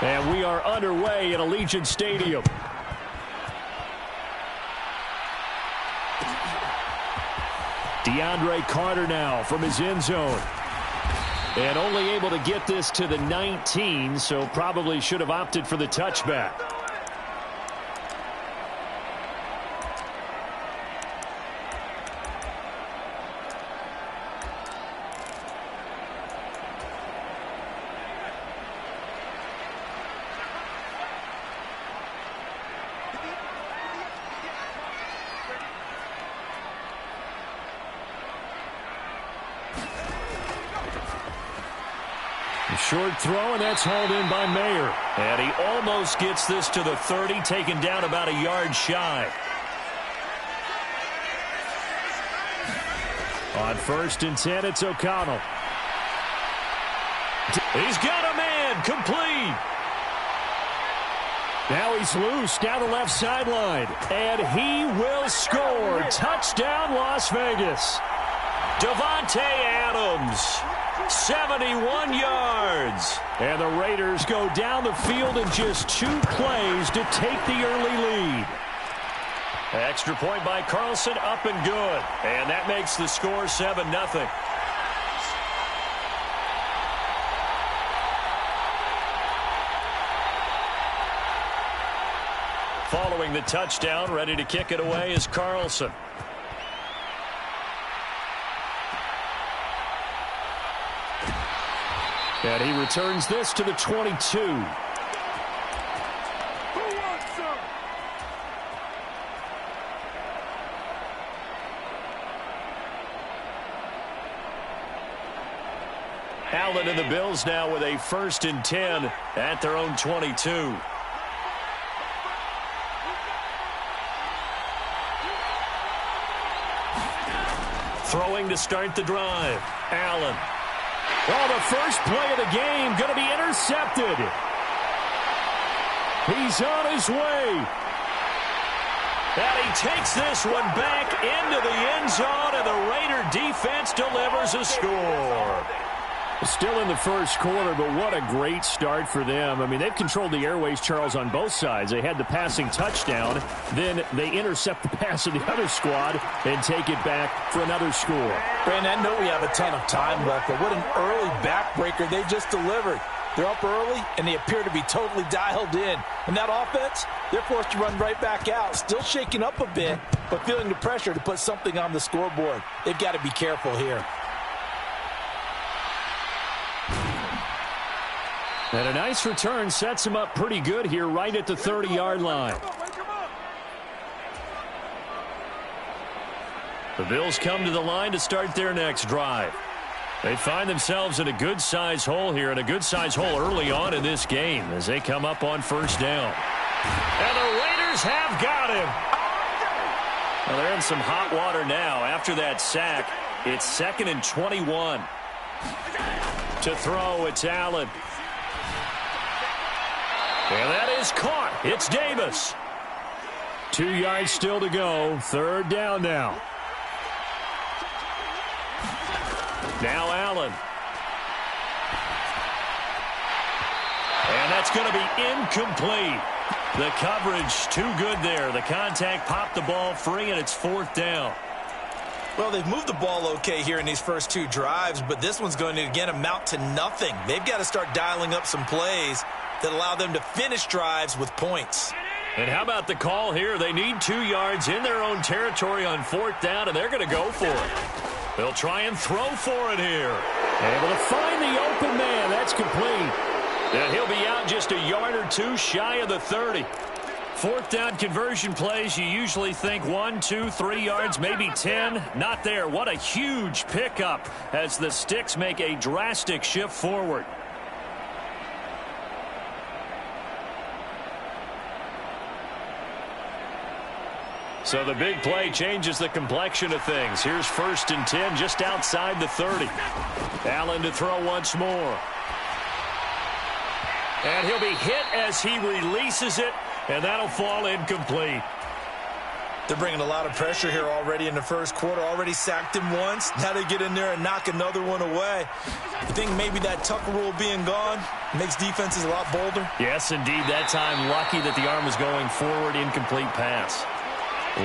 And we are underway at Allegiant Stadium. DeAndre Carter now from his end zone. And only able to get this to the 19, so probably should have opted for the touchback. Short throw, and that's hauled in by Mayer. And he almost gets this to the 30, taken down about a yard shy. On 1st and 10, it's O'Connell. He's got a man, complete. Now he's loose down the left sideline. And he will score. Touchdown, Las Vegas. Davante Adams. 71 yards. And the Raiders go down the field in just 2 plays to take the early lead. Extra point by Carlson, up and good. And that makes the score 7-0. Following the touchdown, ready to kick it away is Carlson. And he returns this to the 22. Allen and the Bills now with a 1st and 10 at their own 22. Throwing to start the drive. Allen. Oh, the first play of the game going to be intercepted. He's on his way. And he takes this one back into the end zone, and the Raider defense delivers a score. Still in the first quarter, but what a great start for them. I mean, they've controlled the airways, Charles, on both sides. They had the passing touchdown. Then they intercept the pass of the other squad and take it back for another score. Brandon, I know we have a ton of time left, but what an early backbreaker they just delivered. They're up early, and they appear to be totally dialed in. And that offense, they're forced to run right back out. Still shaking up a bit, but feeling the pressure to put something on the scoreboard. They've got to be careful here. And a nice return sets him up pretty good here right at the 30-yard line. The Bills come to the line to start their next drive. They find themselves in a good-sized hole here, and a good-sized hole early on in this game as they come up on 1st down. And the Raiders have got him. Well, they're in some hot water now. After that sack, it's 2nd and 21. To throw, it's Allen. And that is caught. It's Davis. 2 yards still to go. 3rd down now. Now Allen. And that's going to be incomplete. The coverage too good there. The contact popped the ball free, and it's 4th down. Well, they've moved the ball okay here in these first 2 drives, but this one's going to, again, amount to nothing. They've got to start dialing up some plays that allow them to finish drives with points. And how about the call here? They need 2 yards in their own territory on 4th down, and they're going to go for it. They'll try and throw for it here. Able to find the open man. That's complete. And he'll be out just a yard or 2 shy of the 30. 4th down conversion plays, you usually think 1, 2, 3 yards, maybe 10. Not there. What a huge pickup as the Sticks make a drastic shift forward. So the big play changes the complexion of things. Here's 1st and 10 just outside the 30. Allen to throw once more. And he'll be hit as he releases it, and that'll fall incomplete. They're bringing a lot of pressure here already in the first quarter. Already sacked him once. Now they get in there and knock another one away. You think maybe that Tucker rule being gone makes defenses a lot bolder? Yes, indeed. That time, lucky that the arm was going forward. Incomplete pass.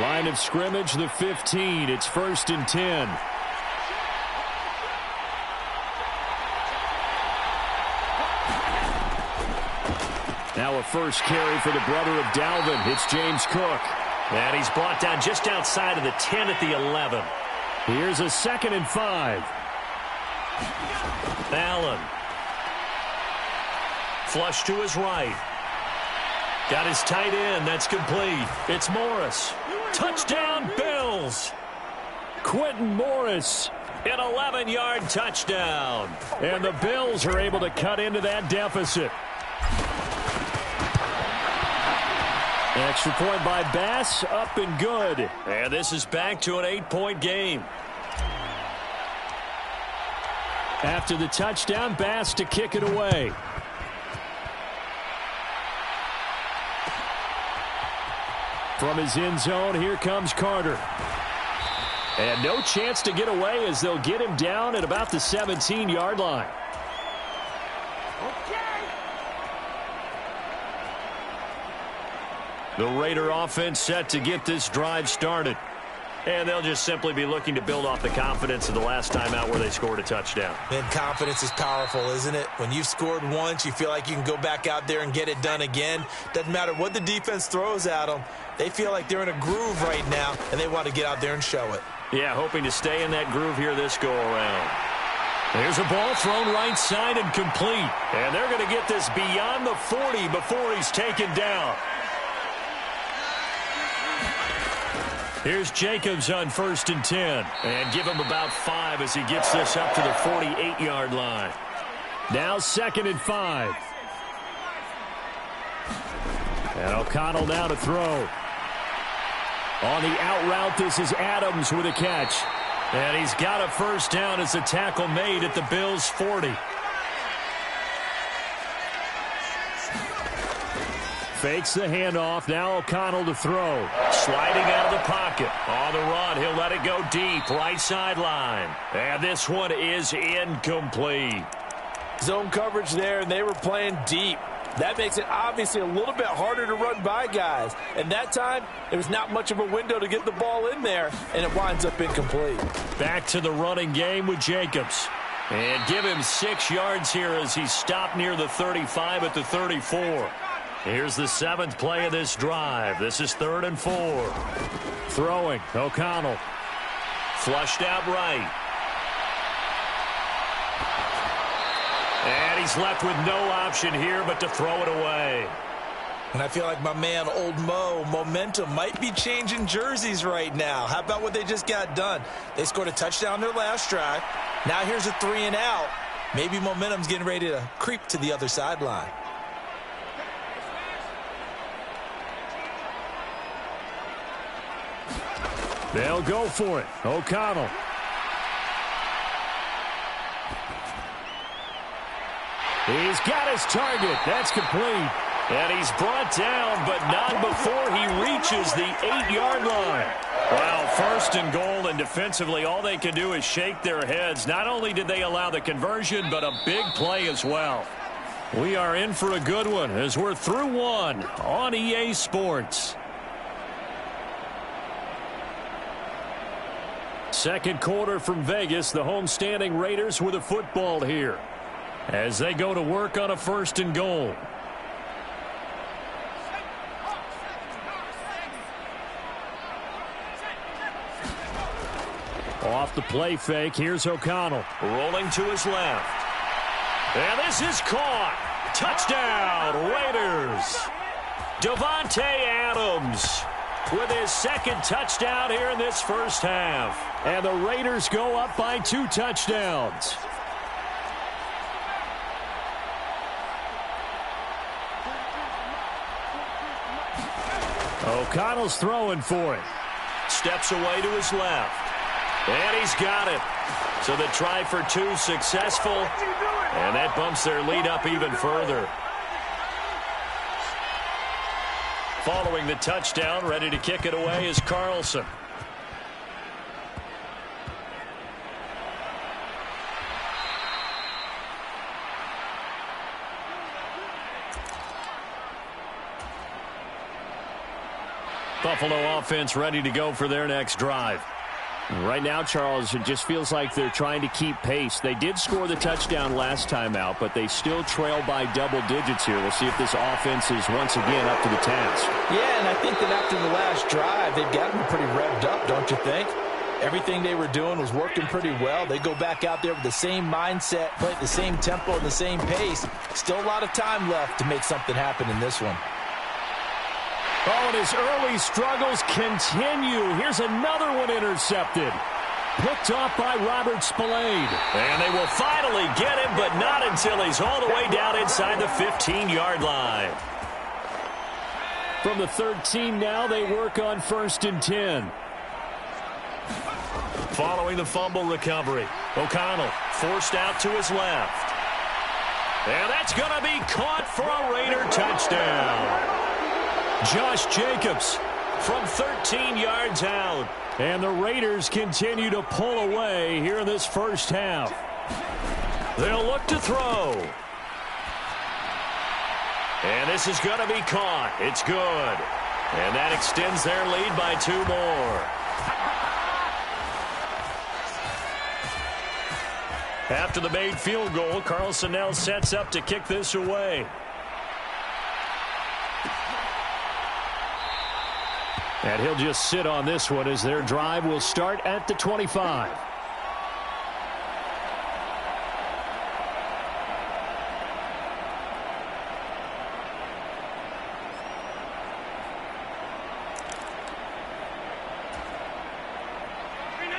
Line of scrimmage, the 15. It's 1st and 10. Now a first carry for the brother of Dalvin. It's James Cook. And he's brought down just outside of the 10 at the 11. Here's a 2nd and 5. Allen. Flush to his right. Got his tight end. That's complete. It's Morris. Touchdown, Bills. Quentin Morris. An 11-yard touchdown. And the Bills are able to cut into that deficit. Extra point by Bass, up and good. And this is back to an 8-point game. After the touchdown, Bass to kick it away. From his end zone, here comes Carter. And no chance to get away as they'll get him down at about the 17-yard line. The Raider offense set to get this drive started. And they'll just simply be looking to build off the confidence of the last time out where they scored a touchdown. And confidence is powerful, isn't it? When you've scored once, you feel like you can go back out there and get it done again. Doesn't matter what the defense throws at them. They feel like they're in a groove right now, and they want to get out there and show it. Yeah, hoping to stay in that groove here this go-around. There's a ball thrown right side and complete. And they're going to get this beyond the 40 before he's taken down. Here's Jacobs on 1st and 10. And give him about 5 as he gets this up to the 48-yard line. Now 2nd and 5. And O'Connell now to throw. On the out route, this is Adams with a catch. And he's got a first down as a tackle made at the Bills' 40. Fakes the handoff. Now O'Connell to throw. Sliding out of the pocket. On the run, he'll let it go deep. Right sideline. And this one is incomplete. Zone coverage there, and they were playing deep. That makes it obviously a little bit harder to run by guys. And that time, there was not much of a window to get the ball in there, and it winds up incomplete. Back to the running game with Jacobs. And give him 6 yards here as he's stopped near the 35 at the 34. Here's the 7th play of this drive. This is 3rd and 4. Throwing, O'Connell. Flushed out right. And he's left with no option here but to throw it away. And I feel like my man, Old Mo, momentum might be changing jerseys right now. How about what they just got done? They scored a touchdown their last drive. Now here's a 3 and out. Maybe momentum's getting ready to creep to the other sideline. They'll go for it. O'Connell. He's got his target. That's complete. And he's brought down, but not before he reaches the 8-yard line. Well, 1st and goal, and defensively, all they can do is shake their heads. Not only did they allow the conversion, but a big play as well. We are in for a good one as we're through one on EA Sports. Second quarter from Vegas, the homestanding Raiders with a football here as they go to work on a 1st and goal. Off the play fake, here's O'Connell. Rolling to his left. And this is caught. Touchdown, Raiders. Davante Adams with his 2nd touchdown here in this first half. And the Raiders go up by 2 touchdowns. O'Connell's throwing for it. Steps away to his left. And he's got it. So the try for 2 successful. And that bumps their lead up even further. Following the touchdown, ready to kick it away is Carlson. Buffalo offense ready to go for their next drive. Right now, Charles, it just feels like they're trying to keep pace. They did score the touchdown last time out, but they still trail by double digits here. We'll see if this offense is once again up to the task. Yeah, and I think that after the last drive, they've got them pretty revved up, don't you think? Everything they were doing was working pretty well. They go back out there with the same mindset, play at the same tempo and the same pace. Still a lot of time left to make something happen in this one. Oh, and his early struggles continue. Here's another one intercepted. Picked off by Robert Spillane. And they will finally get him, but not until he's all the way down inside the 15-yard line. From the 13 now, they work on 1st and 10. Following the fumble recovery, O'Connell forced out to his left. And that's going to be caught for a Raider touchdown. Josh Jacobs from 13 yards out. And the Raiders continue to pull away here in this first half. They'll look to throw. And this is going to be caught. It's good. And that extends their lead by 2 more. After the made field goal, Carlson now sets up to kick this away. And he'll just sit on this one as their drive will start at the 25.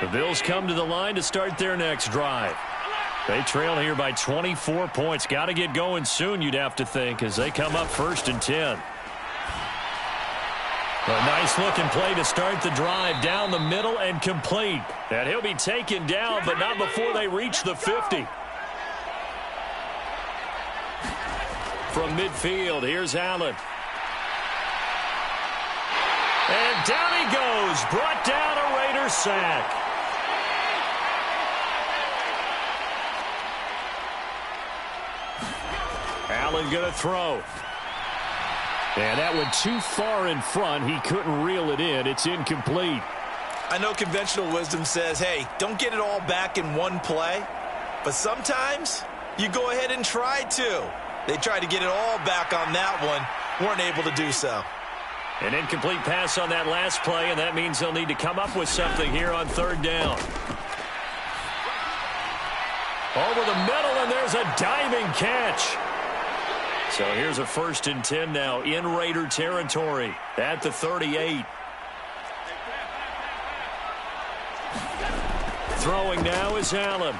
The Bills come to the line to start their next drive. They trail here by 24 points. Got to get going soon, you'd have to think, as they come up 1st and 10. A nice-looking play to start the drive down the middle and complete. And he'll be taken down, but not before they reach the 50. From midfield, here's Allen. And down he goes. Brought down a Raider sack. Allen going to throw. And that went too far in front. He couldn't reel it in. It's incomplete. I know conventional wisdom says, hey, don't get it all back in one play. But sometimes you go ahead and try to. They tried to get it all back on that one. Weren't able to do so. An incomplete pass on that last play, and that means they'll need to come up with something here on 3rd down. Over the middle, and there's a diving catch. So here's a 1st and 10 now in Raider territory at the 38. Throwing now is Allen.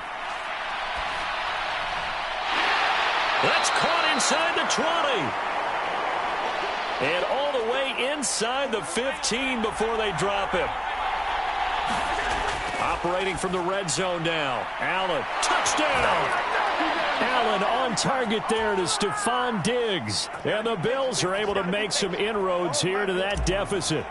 That's caught inside the 20. And all the way inside the 15 before they drop him. Operating from the red zone now. Allen, touchdown! Allen on target there to Stefen Diggs. And the Bills are able to make some inroads here to that deficit.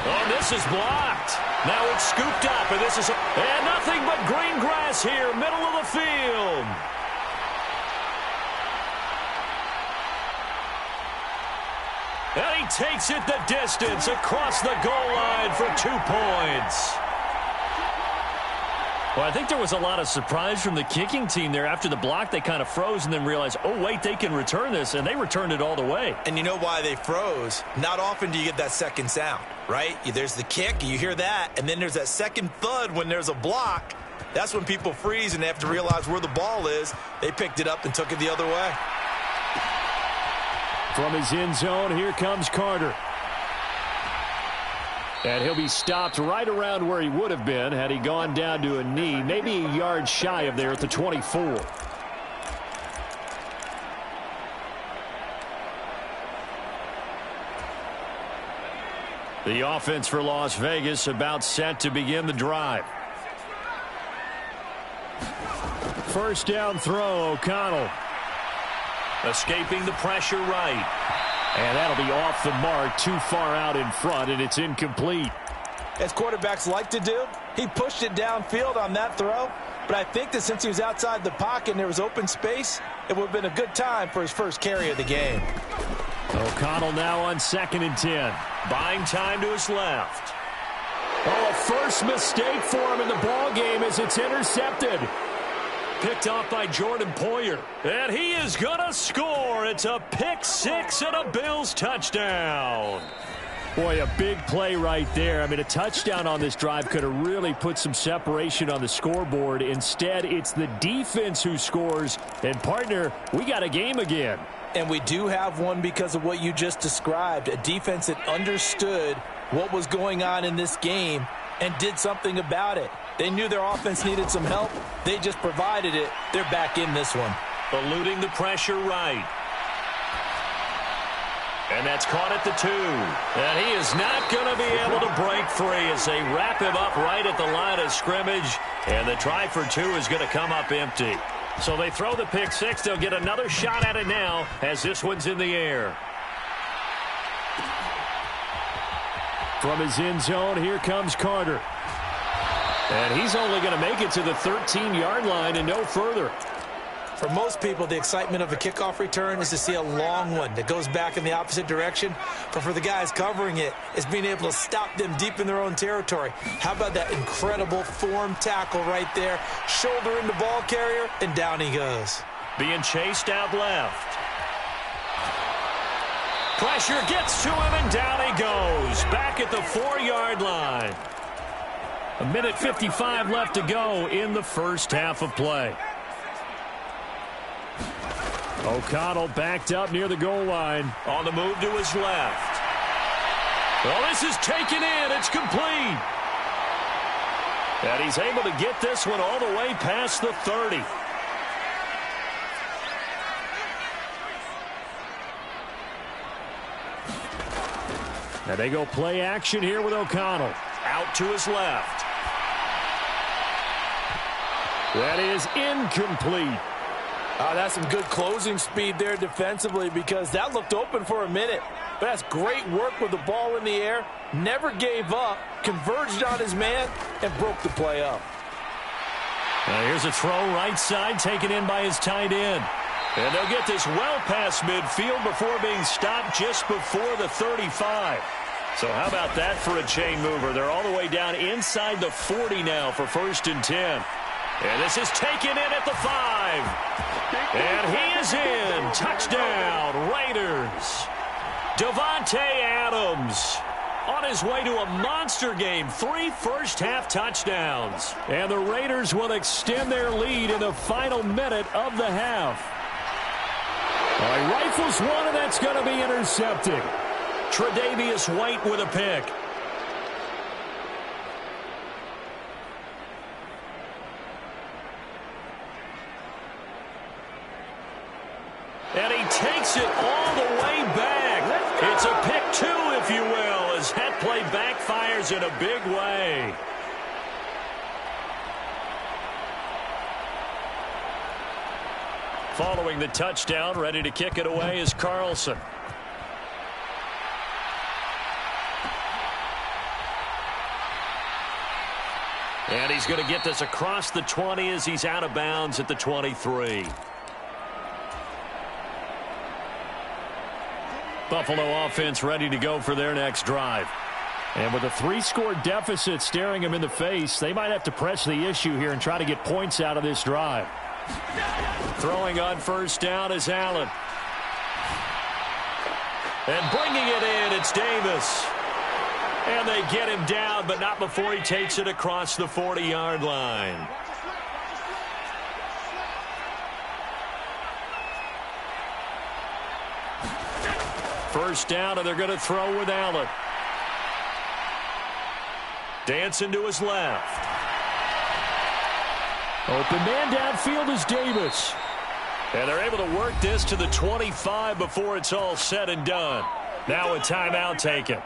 Oh, this is blocked. Now it's scooped up, and this is and nothing but green grass here, middle of the field. And he takes it the distance across the goal line for 2 points. Well, I think there was a lot of surprise from the kicking team there. After the block, they kind of froze and then realized, oh, wait, they can return this, and they returned it all the way. And you know why they froze? Not often do you get that second sound, right? There's the kick, you hear that, and then there's that second thud when there's a block. That's when people freeze and they have to realize where the ball is. They picked it up and took it the other way. From his end zone, here comes Carter. And he'll be stopped right around where he would have been had he gone down to a knee, maybe a yard shy of there at the 24. The offense for Las Vegas about set to begin the drive. 1st down throw, O'Connell. Escaping the pressure right. And that'll be off the mark, too far out in front, and it's incomplete. As quarterbacks like to do, he pushed it downfield on that throw. But I think that since he was outside the pocket and there was open space, it would have been a good time for his first carry of the game. O'Connell now on 2nd and 10. Buying time to his left. Oh, a first mistake for him in the ball game as it's intercepted. Picked off by Jordan Poyer. And he is going to score. It's a pick six and a Bills touchdown. Boy, a big play right there. I mean, a touchdown on this drive could have really put some separation on the scoreboard. Instead, it's the defense who scores. And, partner, we got a game again. And we do have one because of what you just described. A defense that understood what was going on in this game and did something about it. They knew their offense needed some help. They just provided it. They're back in this one. Eluding the pressure right. And that's caught at the 2. And he is not going to be able to break free as they wrap him up right at the line of scrimmage. And the try for 2 is going to come up empty. So they throw the pick six. They'll get another shot at it now as this one's in the air. From his end zone, here comes Carter. And he's only going to make it to the 13-yard line and no further. For most people, the excitement of a kickoff return is to see a long one that goes back in the opposite direction. But for the guys covering it, it's being able to stop them deep in their own territory. How about that incredible form tackle right there? Shoulder in the ball carrier, and down he goes. Being chased out left. Pressure gets to him, and down he goes. Back at the 4-yard line. 1:55 left to go in the first half of play. O'Connell backed up near the goal line. On the move to his left. Well, this is taken in. It's complete. And he's able to get this one all the way past the 30. And they go play action here with O'Connell. Out to his left. That is incomplete. That's some good closing speed there defensively because that looked open for a minute. But that's great work with the ball in the air. Never gave up, converged on his man, and broke the play up. Now here's a throw right side taken in by his tight end. And they'll get this well past midfield before being stopped just before the 35. So how about that for a chain mover? They're all the way down inside the 40 now for 1st and 10. And this is taken in at the 5. And he is in. Touchdown, Raiders. Davante Adams on his way to a monster game. 3 first-half touchdowns. And the Raiders will extend their lead in the final minute of the half. He rifles one, and that's going to be intercepted. Tre'Davious White with a pick. And he takes it all the way back. It's a pick 2, if you will, as that play backfires in a big way. Following the touchdown, ready to kick it away is Carlson. And he's going to get this across the 20 as he's out of bounds at the 23. Buffalo offense ready to go for their next drive. And with a 3-score deficit staring them in the face, they might have to press the issue here and try to get points out of this drive. Throwing on first down is Allen. And bringing it in, it's Davis. And they get him down, but not before he takes it across the 40-yard line. First down, and they're going to throw with Allen. Dancing to his left. Open man downfield is Davis. And they're able to work this to the 25 before it's all said and done. Now a timeout taken.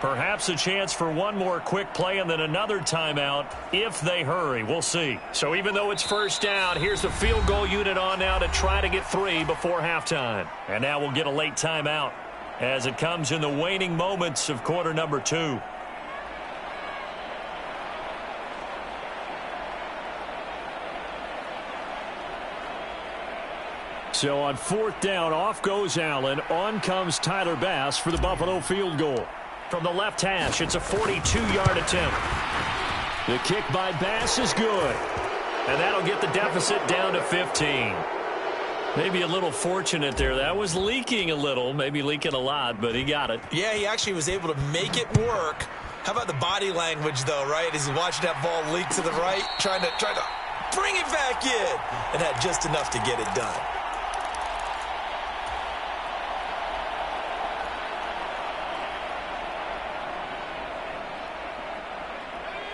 Perhaps a chance for one more quick play and then another timeout if they hurry. We'll see. So even though it's first down, here's the field goal unit on now to try to get 3 before halftime. And now we'll get a late timeout as it comes in the waning moments of quarter number 2. So on 4th down, off goes Allen. On comes Tyler Bass for the Buffalo field goal. From the left hash, it's a 42-yard attempt. The kick by Bass is good. And that'll get the deficit down to 15. Maybe a little fortunate there. That was leaking a little, maybe leaking a lot, but he got it. Yeah, he actually was able to make it work. How about the body language, though, right? As he's watching that ball leak to the right, trying to bring it back in, and had just enough to get it done.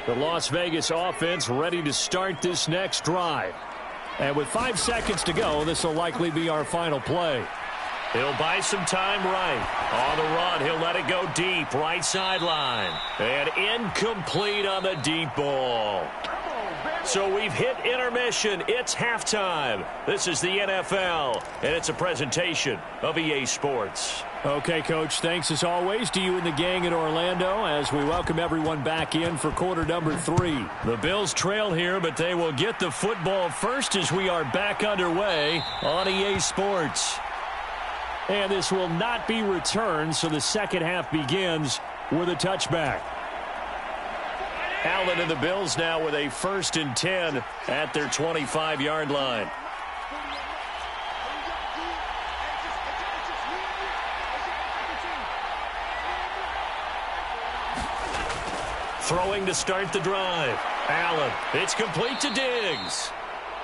The Las Vegas offense ready to start this next drive. And with 5 seconds to go, this will likely be our final play. He'll buy some time right. On the run, he'll let it go deep, right sideline. And incomplete on the deep ball. So we've hit intermission. It's halftime. This is the NFL, and it's a presentation of EA Sports. Okay, Coach, thanks as always to you and the gang in Orlando as we welcome everyone back in for quarter number 3. The Bills trail here, but they will get the football first as we are back underway on EA Sports. And this will not be returned, so the second half begins with a touchback. Allen and the Bills now with a 1st and 10 at their 25-yard line. Throwing to start the drive. Allen, it's complete to Diggs.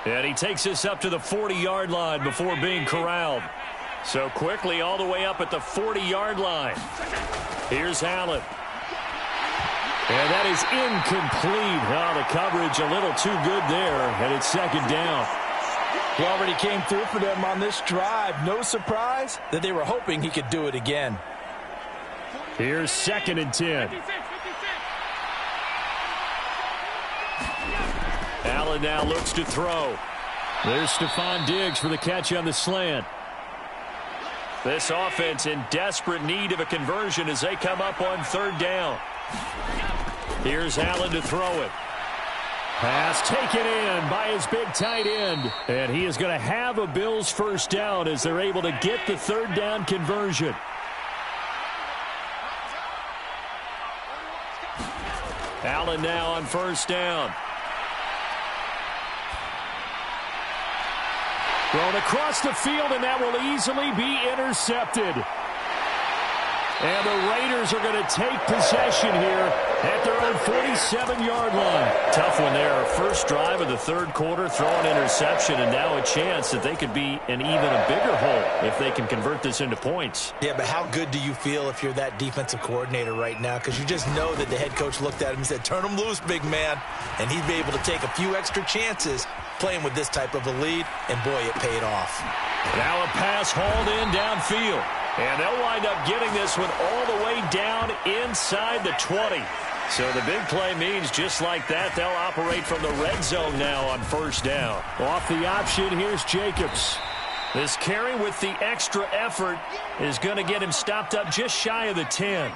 And he takes this up to the 40-yard line before being corralled. So quickly all the way up at the 40-yard line. Here's Allen. And that is incomplete. Oh, the coverage a little too good there, and it's 2nd down. He already came through for them on this drive. No surprise that they were hoping he could do it again. Here's 2nd and 10. Allen now looks to throw. There's Stefen Diggs for the catch on the slant. This offense in desperate need of a conversion as they come up on 3rd down. Here's Allen to throw it. Pass taken in by his big tight end. And he is going to have a Bills 1st down as they're able to get the 3rd down conversion. Allen now on 1st down. Thrown across the field, and that will easily be intercepted. And the Raiders are going to take possession here at their own 47-yard line. Tough one there. First drive of the 3rd quarter, throw an interception, and now a chance that they could be in even a bigger hole if they can convert this into points. Yeah, but how good do you feel if you're that defensive coordinator right now? Because you just know that the head coach looked at him and said, turn him loose, big man. And he'd be able to take a few extra chances playing with this type of a lead, and boy, it paid off. Now a pass hauled in downfield. And they'll wind up getting this one all the way down inside the 20. So the big play means just like that, they'll operate from the red zone now on 1st down. Off the option, here's Jacobs. This carry with the extra effort is going to get him stopped up just shy of the 10.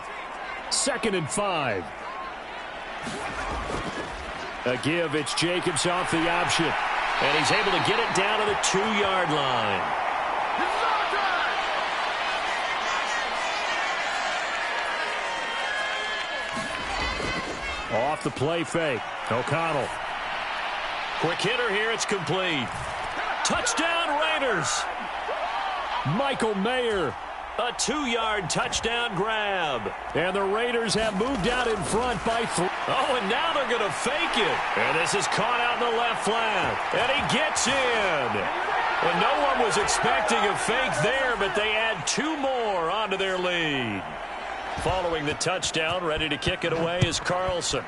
2nd and 5. A give, it's Jacobs off the option. And he's able to get it down to the 2-yard line. Off the play fake. O'Connell. Quick hitter here. It's complete. Touchdown Raiders. Michael Mayer. A 2-yard touchdown grab. And the Raiders have moved out in front by 3. Oh, and now they're going to fake it. And this is caught out in the left flat. And he gets in. And no one was expecting a fake there, but they add 2 more onto their lead. Following the touchdown, ready to kick it away is Carlson.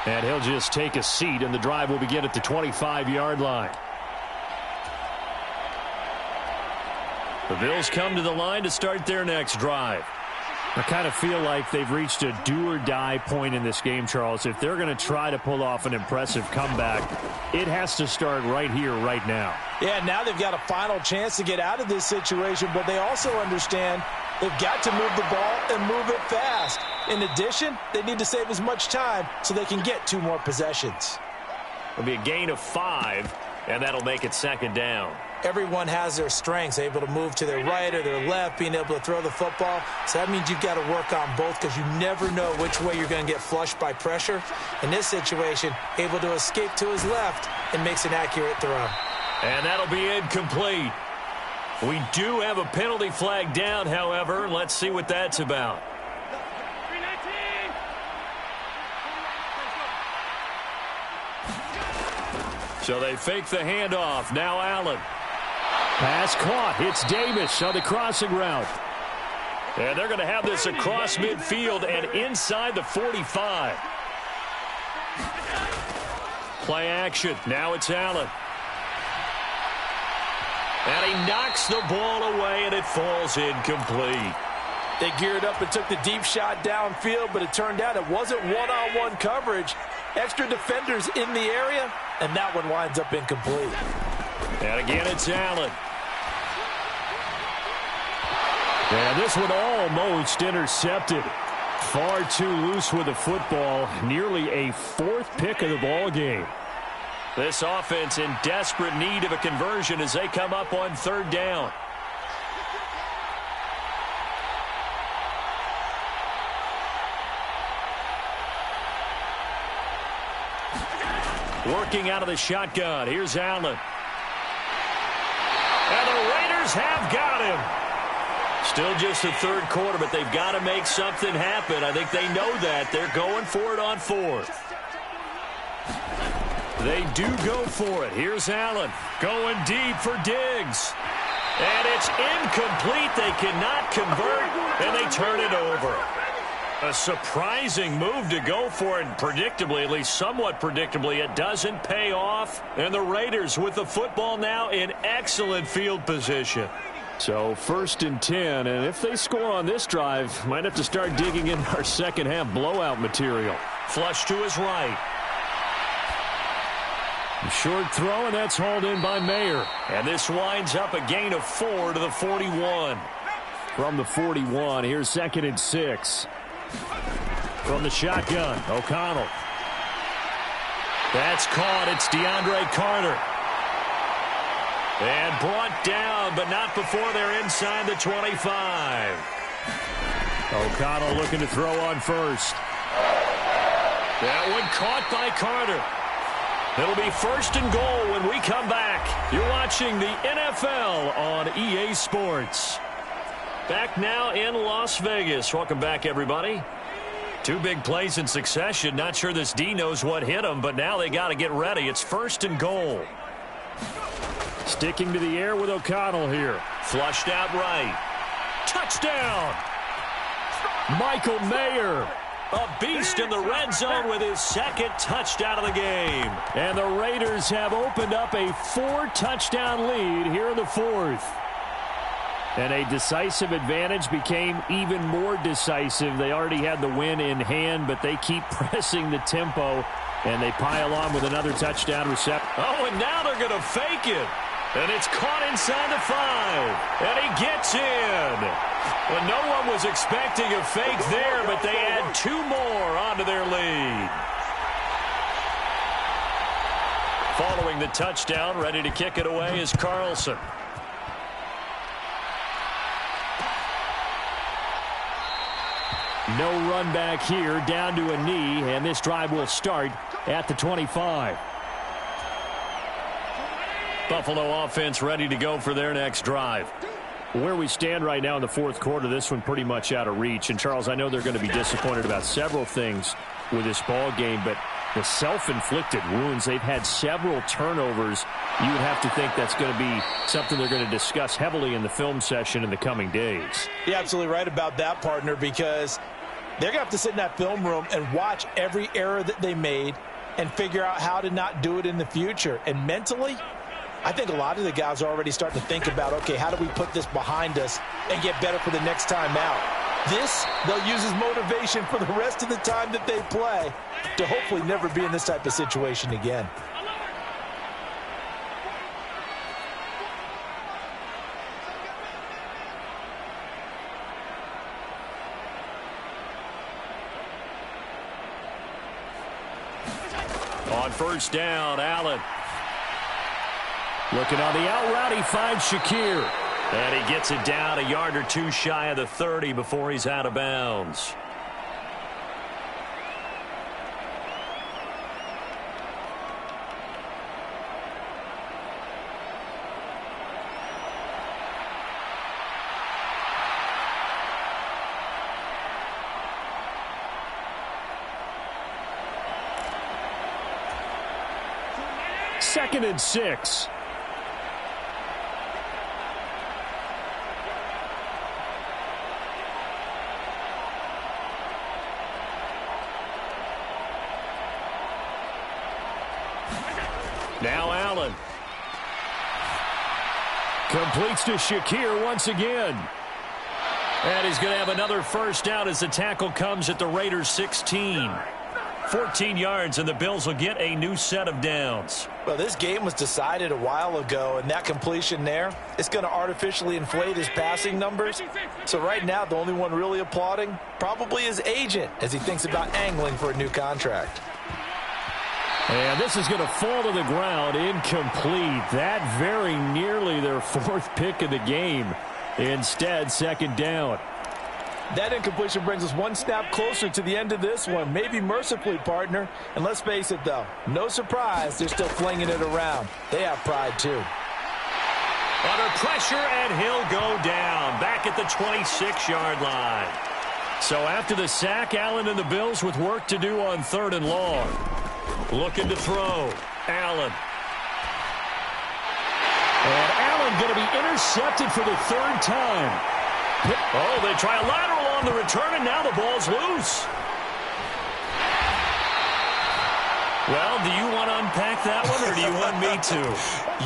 And he'll just take a seat, and the drive will begin at the 25-yard line. The Bills come to the line to start their next drive. I kind of feel like they've reached a do-or-die point in this game, Charles. If they're going to try to pull off an impressive comeback, it has to start right here, right now. Yeah, now they've got a final chance to get out of this situation, but they also understand they've got to move the ball and move it fast. In addition, they need to save as much time so they can get 2 more possessions. It'll be a gain of 5, and that'll make it second down. Everyone has their strengths, able to move to their right or their left, being able to throw the football. So that means you've got to work on both because you never know which way you're going to get flushed by pressure. In this situation, able to escape to his left and makes an accurate throw. And that'll be incomplete. We do have a penalty flag down, however. Let's see what that's about. So they fake the handoff. Now Allen. Pass caught. It's Davis on the crossing route. And they're going to have this across midfield and inside the 45. Play action. Now it's Allen. And he knocks the ball away, and it falls incomplete. They geared up and took the deep shot downfield, but it turned out it wasn't one-on-one coverage. Extra defenders in the area, and that one winds up incomplete. And again, it's Allen. And this one almost intercepted. Far too loose with the football. Nearly a 4th pick of the ball game. This offense in desperate need of a conversion as they come up on 3rd down. Working out of the shotgun. Here's Allen. And the Raiders have got him. Still just the 3rd quarter, but they've got to make something happen. I think they know that. They're going for it on 4th. They do go for it. Here's Allen going deep for Diggs. And it's incomplete. They cannot convert, and they turn it over. A surprising move to go for it, and predictably, at least somewhat predictably, it doesn't pay off. And the Raiders with the football now in excellent field position. So 1st and 10, and if they score on this drive, might have to start digging in our second half blowout material. Flush to his right. Short throw, and that's hauled in by Mayer. And this winds up a gain of 4 to the 41. From the 41, here's 2nd and 6. From the shotgun, O'Connell. That's caught. It's DeAndre Carter. And brought down, but not before they're inside the 25. O'Connell looking to throw on 1st. That one caught by Carter. It'll be 1st and goal when we come back. You're watching the NFL on EA Sports. Back now in Las Vegas. Welcome back, everybody. 2 big plays in succession. Not sure this D knows what hit him, but now they got to get ready. It's 1st and goal. Sticking to the air with O'Connell here. Flushed out right. Touchdown! Michael Mayer. A beast in the red zone with his 2nd touchdown of the game. And the Raiders have opened up a 4-touchdown lead here in the 4th. And a decisive advantage became even more decisive. They already had the win in hand, but they keep pressing the tempo, and they pile on with another touchdown reception. Oh, and now they're going to fake it. And it's caught inside the 5. And he gets in. Well, no one was expecting a fake there, but they add 2 more onto their lead. Following the touchdown, ready to kick it away is Carlson. No run back here, down to a knee, and this drive will start at the 25. Buffalo offense ready to go for their next drive. Where we stand right now in the 4th quarter, this one pretty much out of reach. And, Charles, I know they're going to be disappointed about several things with this ball game, but the self-inflicted wounds, they've had several turnovers. You would have to think that's going to be something they're going to discuss heavily in the film session in the coming days. You're absolutely right about that, partner, because they're going to have to sit in that film room and watch every error that they made and figure out how to not do it in the future. And mentally, I think a lot of the guys are already starting to think about, okay, how do we put this behind us and get better for the next time out? This, they'll use as motivation for the rest of the time that they play to hopefully never be in this type of situation again. On first down, Allen. Looking on the out route, he finds Shakir. And he gets it down a yard or two shy of the 30 before he's out of bounds. Second and 6. Now Allen. Completes to Shakir once again. And he's going to have another first down as the tackle comes at the Raiders' 16. 14 yards, and the Bills will get a new set of downs. Well, this game was decided a while ago, and that completion there, it's going to artificially inflate his passing numbers. So right now, the only one really applauding probably his agent as he thinks about angling for a new contract. And this is going to fall to the ground, incomplete. That very nearly their fourth pick of the game. Instead, second down. That incompletion brings us one snap closer to the end of this one. Maybe mercifully, partner. And let's face it, though, no surprise, they're still flinging it around. They have pride, too. Under pressure, and he'll go down. Back at the 26-yard line. So after the sack, Allen and the Bills with work to do on third and long. Looking to throw. Allen. And Allen going to be intercepted for the third time. Oh, they try a lateral on the return, and now the ball's loose. Well, do you want to unpack that one, or do you want me to?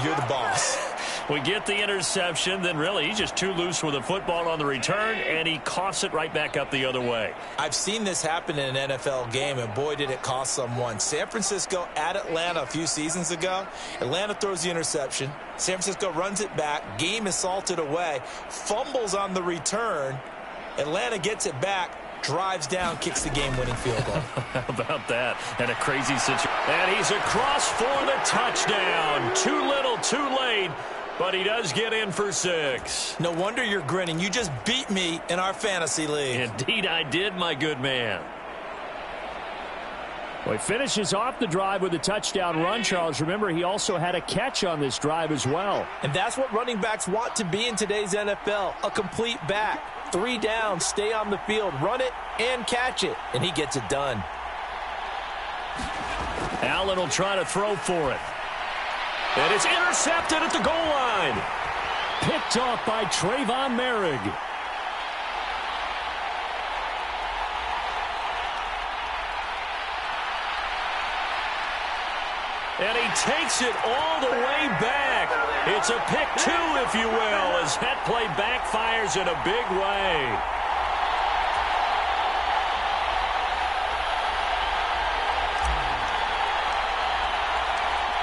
You're the boss. We get the interception, then really he's just too loose with the football on the return, and he coughs it right back up the other way. I've seen this happen in an NFL game, and boy, did it cost someone. San Francisco at Atlanta a few seasons ago. Atlanta throws the interception. San Francisco runs it back. Game is salted away. Fumbles on the return. Atlanta gets it back. Drives down, kicks the game-winning field goal. How about that? And a crazy situation. And he's across for the touchdown. Too little, too late. But he does get in for 6. No wonder you're grinning. You just beat me in our fantasy league. Indeed I did, my good man. Well, he finishes off the drive with a touchdown run, Charles. Remember, he also had a catch on this drive as well. And that's what running backs want to be in today's NFL, a complete back. 3 downs, stay on the field, run it, and catch it. And he gets it done. Allen will try to throw for it. And it's intercepted at the goal line. Picked off by Trayvon Merrick. And he takes it all the way back. It's a pick 2, if you will, as that play backfires in a big way.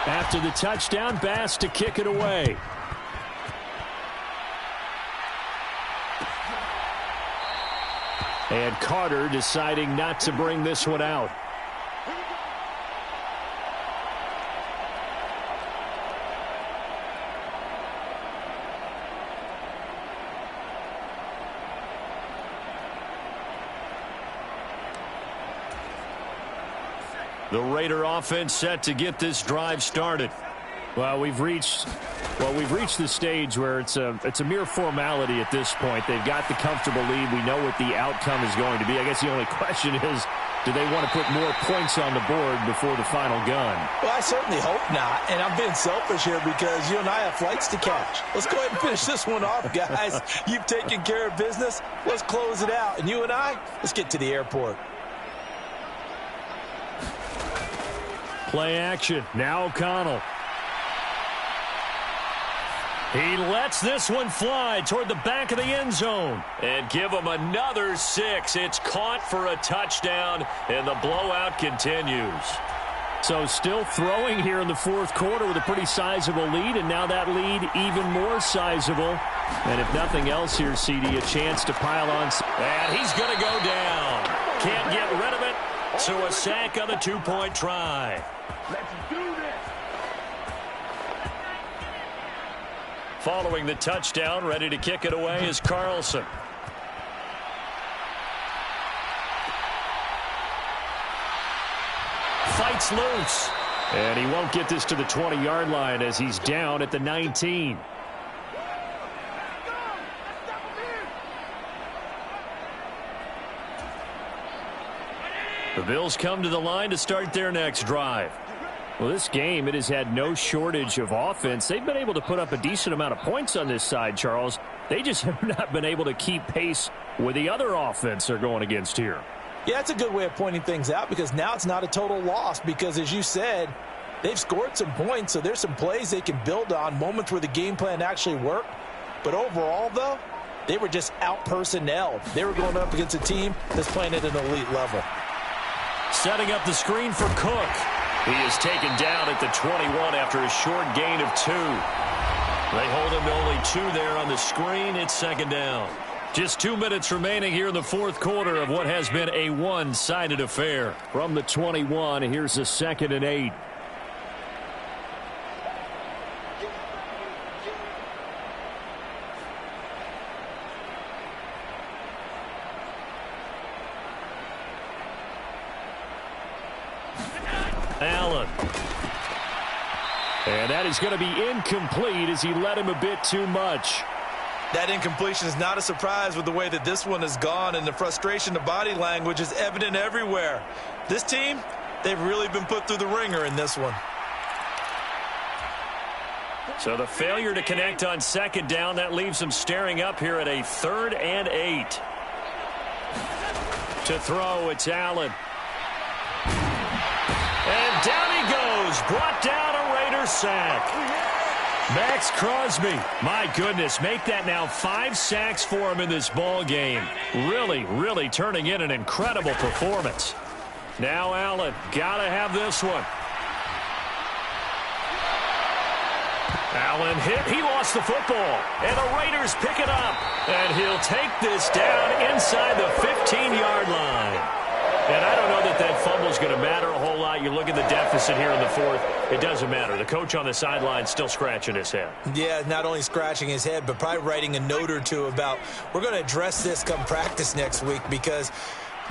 After the touchdown, Bass to kick it away. And Carter deciding not to bring this one out. The Raider offense set to get this drive started. Well, we've reached the stage where it's a mere formality at this point. They've got the comfortable lead. We know what the outcome is going to be. I guess the only question is, do they want to put more points on the board before the final gun? Well, I certainly hope not, and I'm being selfish here because you and I have flights to catch. Let's go ahead and finish this one off, guys. You've taken care of business. Let's close it out. And you and I, let's get to the airport. Play action. Now O'Connell. He lets this one fly toward the back of the end zone. And give him another 6. It's caught for a touchdown, and the blowout continues. So still throwing here in the fourth quarter with a pretty sizable lead, and now that lead even more sizable. And if nothing else here, CD, a chance to pile on. And he's going to go down. Can't get rid of it, so a sack on the 2-point try. Let's do this. Following the touchdown, ready to kick it away is Carlson. Fights loose. And he won't get this to the 20-yard line as he's down at the 19. The Bills come to the line to start their next drive. Well, this game, it has had no shortage of offense. They've been able to put up a decent amount of points on this side, Charles. They just have not been able to keep pace with the other offense they're going against here. Yeah, that's a good way of pointing things out because now it's not a total loss because, as you said, they've scored some points, so there's some plays they can build on, moments where the game plan actually worked. But overall, though, they were just out-personnelled. They were going up against a team that's playing at an elite level. Setting up the screen for Cook. He is taken down at the 21 after a short gain of 2. They hold him to only 2 there on the screen. It's second down. Just 2 minutes remaining here in the fourth quarter of what has been a one-sided affair. From the 21, here's a 2nd and 8. Allen. And that is going to be incomplete as he led him a bit too much. That incompletion is not a surprise with the way that this one has gone, and the frustration, the body language is evident everywhere. This team, they've really been put through the ringer in this one. So the failure to connect on second down, that leaves them staring up here at a 3rd and 8. To throw, it's Allen. And down he goes. Brought down a Raider sack. Max Crosby, my goodness, make that now 5 sacks for him in this ball game. Really, really turning in an incredible performance. Now Allen, gotta have this one. Allen hit, he lost the football, and the Raiders pick it up. And he'll take this down inside the 15-yard line. And I don't know that that fumble is going to matter a whole lot. You look at the deficit here in the fourth, it doesn't matter. The coach on the sideline still scratching his head. Yeah, not only scratching his head, but probably writing a note or two about we're going to address this come practice next week because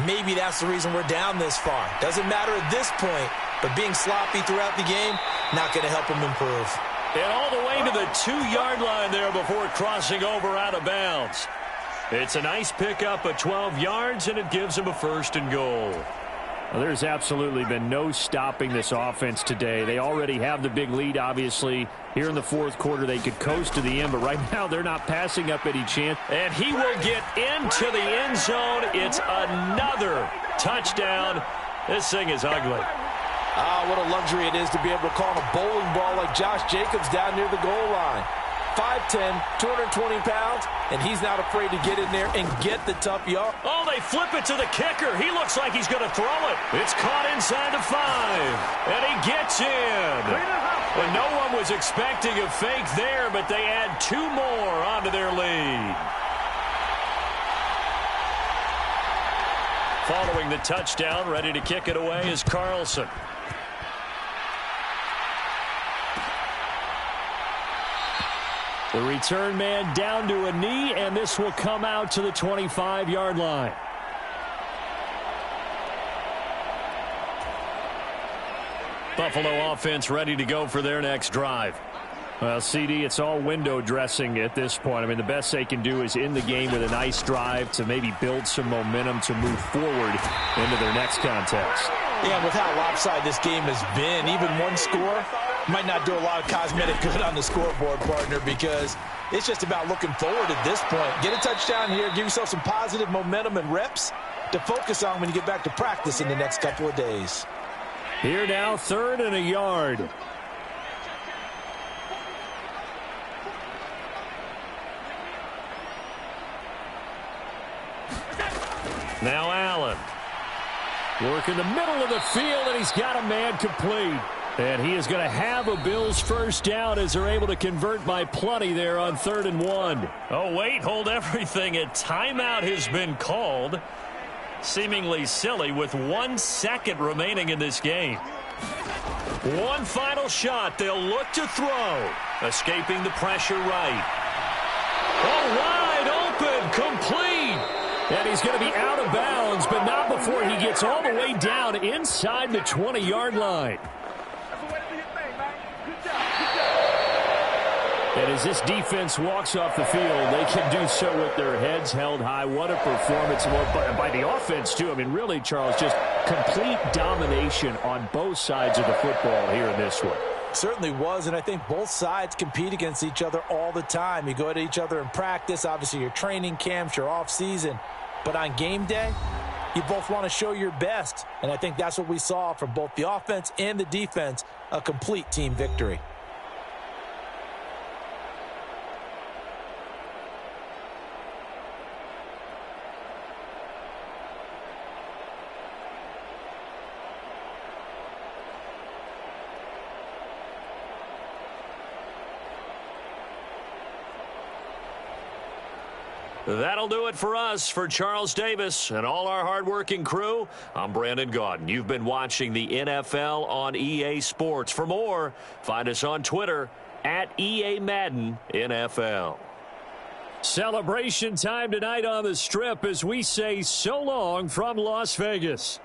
maybe that's the reason we're down this far. Doesn't matter at this point, but being sloppy throughout the game, not going to help him improve. And all the way to the 2-yard line there before crossing over out of bounds. It's a nice pickup of 12 yards, and it gives him a 1st and goal. Well, there's absolutely been no stopping this offense today. They already have the big lead, obviously. Here in the fourth quarter, they could coast to the end, but right now they're not passing up any chance. And he will get into the end zone. It's another touchdown. This thing is ugly. Ah, what a luxury it is to be able to call a bowling ball like Josh Jacobs down near the goal line. 5'10", 220 pounds, and he's not afraid to get in there and get the tough yard. Oh, they flip it to the kicker. He looks like he's going to throw it. It's caught inside the 5, and he gets in. And no one was expecting a fake there, but they add 2 more onto their lead. Following the touchdown, ready to kick it away is Carlson. The return man down to a knee, and this will come out to the 25-yard line. Buffalo offense ready to go for their next drive. Well, CD, it's all window dressing at this point. I mean, the best they can do is end the game with a nice drive to maybe build some momentum to move forward into their next contest. Yeah, with how lopsided this game has been, even one score might not do a lot of cosmetic good on the scoreboard, partner, because it's just about looking forward at this point. Get a touchdown here, give yourself some positive momentum and reps to focus on when you get back to practice in the next couple of days. Here now, 3rd and a yard. Now Allen. Working the middle of the field, and he's got a man complete. And he is going to have a Bills first down as they're able to convert by plenty there on 3rd and 1. Oh, wait, hold everything. A timeout has been called. Seemingly silly with 1 second remaining in this game. One final shot. They'll look to throw. Escaping the pressure right. Oh, wide open. Complete. And he's going to be out of bounds, but not before he gets all the way down inside the 20-yard line. And as this defense walks off the field, they can do so with their heads held high. What a performance by the offense, too. I mean, really, Charles, just complete domination on both sides of the football here in this one. Certainly was, and I think both sides compete against each other all the time. You go at each other in practice, obviously your training camps, your off-season. But on game day, you both want to show your best. And I think that's what we saw from both the offense and the defense, a complete team victory. That'll do it for us. For Charles Davis and all our hardworking crew, I'm Brandon Gaudin. You've been watching the NFL on EA Sports. For more, find us on Twitter at EA Madden NFL. Celebration time tonight on the Strip as we say so long from Las Vegas.